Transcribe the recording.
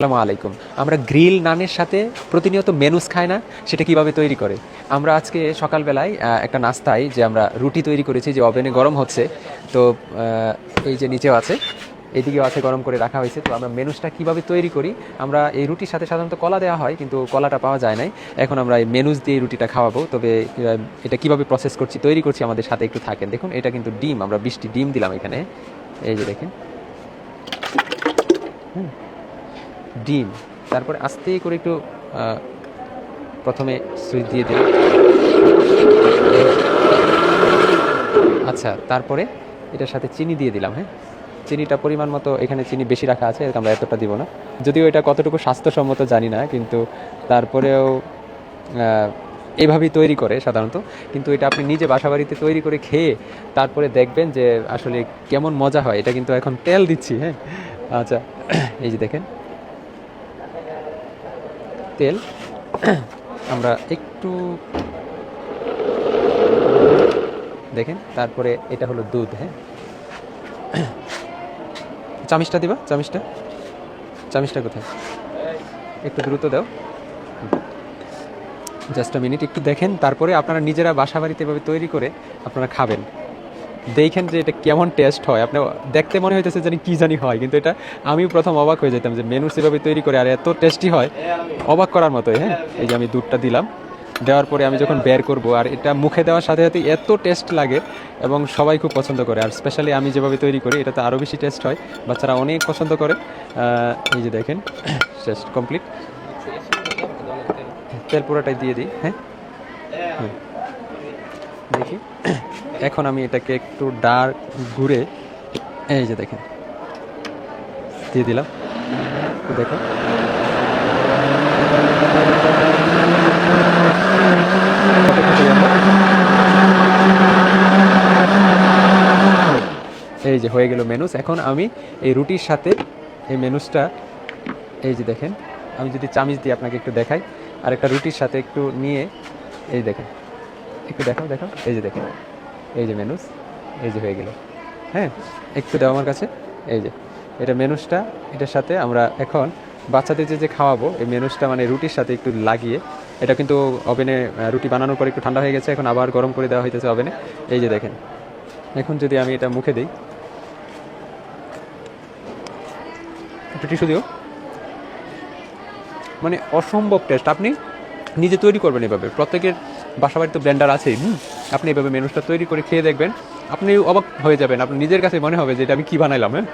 আসসালামু আলাইকুম। আমরা গ্রিল নানের সাথে প্রতিনিয়ত মেনুস খাই না, সেটা কিভাবে তৈরি করে? আমরা আজকে সকালবেলায় একটা নাস্তায় যে আমরা রুটি তৈরি করেছি, যে ওভেনে গরম হচ্ছে। তো এই যে নিচেও আছে, এইদিকেও আছে, গরম করে রাখা হয়েছে। তো আমরা মেনুসটা কিভাবে তৈরি করি, আমরা এই রুটির সাথে সাধারণত কলা দেওয়া হয়, কিন্তু কলাটা পাওয়া যায় নাই। এখন আমরা এই মেনুস দিয়ে এই রুটিটা খাওয়াবো। তবে এটা কিভাবে প্রসেস করছি, তৈরি করছি, আমাদের সাথে একটু থাকেন। দেখুন, এটা কিন্তু ডিম, আমরা 20টি ডিম দিলাম এখানে। এই যে দেখেন, ডিম। তারপরে আস্তে করে একটু প্রথমে সুইচ দিয়ে দিলাম। আচ্ছা, তারপরে এটার সাথে চিনি দিয়ে দিলাম। হ্যাঁ, চিনিটা পরিমাণ মতো, এখানে চিনি বেশি রাখা আছে, আমরা এতটা দিব না। যদিও এটা কতটুকু স্বাস্থ্যসম্মত জানি না, কিন্তু তারপরেও এইভাবেই তৈরি করে সাধারণত। কিন্তু এটা আপনি নিজে বাসাবাড়িতে তৈরি করে খেয়ে তারপরে দেখবেন যে আসলে কেমন মজা হয়। এটা কিন্তু এখন তেল দিচ্ছি। হ্যাঁ, আচ্ছা, এই যে দেখেন তেল। আমরা একটু দেখেন, তারপরে এটা হলো দুধ। হ্যাঁ, চামিচটা দিবা, চামিচটা কোথায়? একটু দ্রুত দাও, জাস্ট মিনিট, একটু দেখেন। তারপরে আপনারা নিজেরা বাসা বাড়িতে এভাবে তৈরি করে আপনারা খাবেন, দেখেন যে এটা কেমন টেস্ট হয়। আপনার দেখতে মনে হইতেছে জানি কি জানি হয়, কিন্তু এটা আমিও প্রথম অবাক হয়ে যেতাম যে মেনু সেভাবে তৈরি করে আর এত টেস্টি হয়, অবাক করার মতোই। হ্যাঁ, এই যে আমি দুধটা দিলাম, দেওয়ার পরে আমি যখন বের করব, আর এটা মুখে দেওয়ার সাথে সাথে এত টেস্ট লাগে এবং সবাই খুব পছন্দ করে। আর স্পেশালি আমি যেভাবে তৈরি করি, এটা তো আরও বেশি টেস্ট হয়, বাচ্চারা অনেক পছন্দ করে। এই যে দেখেন, শেষ, কমপ্লিট। তেল পুরোটাই দিয়ে দিই। হ্যাঁ, দেখি, এখন আমি এটাকে একটু ডার্ক ঘুরে, এই যে দেখেন, দিয়ে দিলাম। দেখো, এই যে হয়ে গেল মেনুস। এখন আমি এই রুটির সাথে এই মেনুসটা, এই যে দেখেন, আমি যদি চামিচ দিয়ে আপনাকে একটু দেখাই, আর একটা রুটির সাথে একটু নিয়ে, এই দেখেন, একটু দেখাও, এই যে দেখেন, এই যে মেনুস, এই যে হয়ে গেল। হ্যাঁ, একটু দাও আমার কাছে। এই যে এটা মেনুসটা, এটার সাথে আমরা এখন বাচ্চাদের যে খাওয়াবো, এই মেনুসটা মানে রুটির সাথে একটু লাগিয়ে, এটা কিন্তু ওভেনে রুটি বানানোর পর একটু ঠান্ডা হয়ে গেছে, এখন আবার গরম করে দেওয়া হইতেছে ওভেনে। এই যে দেখেন, এখন যদি আমি এটা মুখে দিই, একটু টিস্যু দিও, মানে অসম্ভব টেস্ট। আপনি নিজে তৈরি করবেন এভাবে, প্রত্যেকের বাসাবাড়িতে ব্লেন্ডার আছেই। আপনি এভাবে মেনুসটা তৈরি করে খেয়ে দেখবেন, আপনি অবাক হয়ে যাবেন, আপনার নিজের কাছে মনে হবে যে এটা আমি কী বানাইলাম। হ্যাঁ।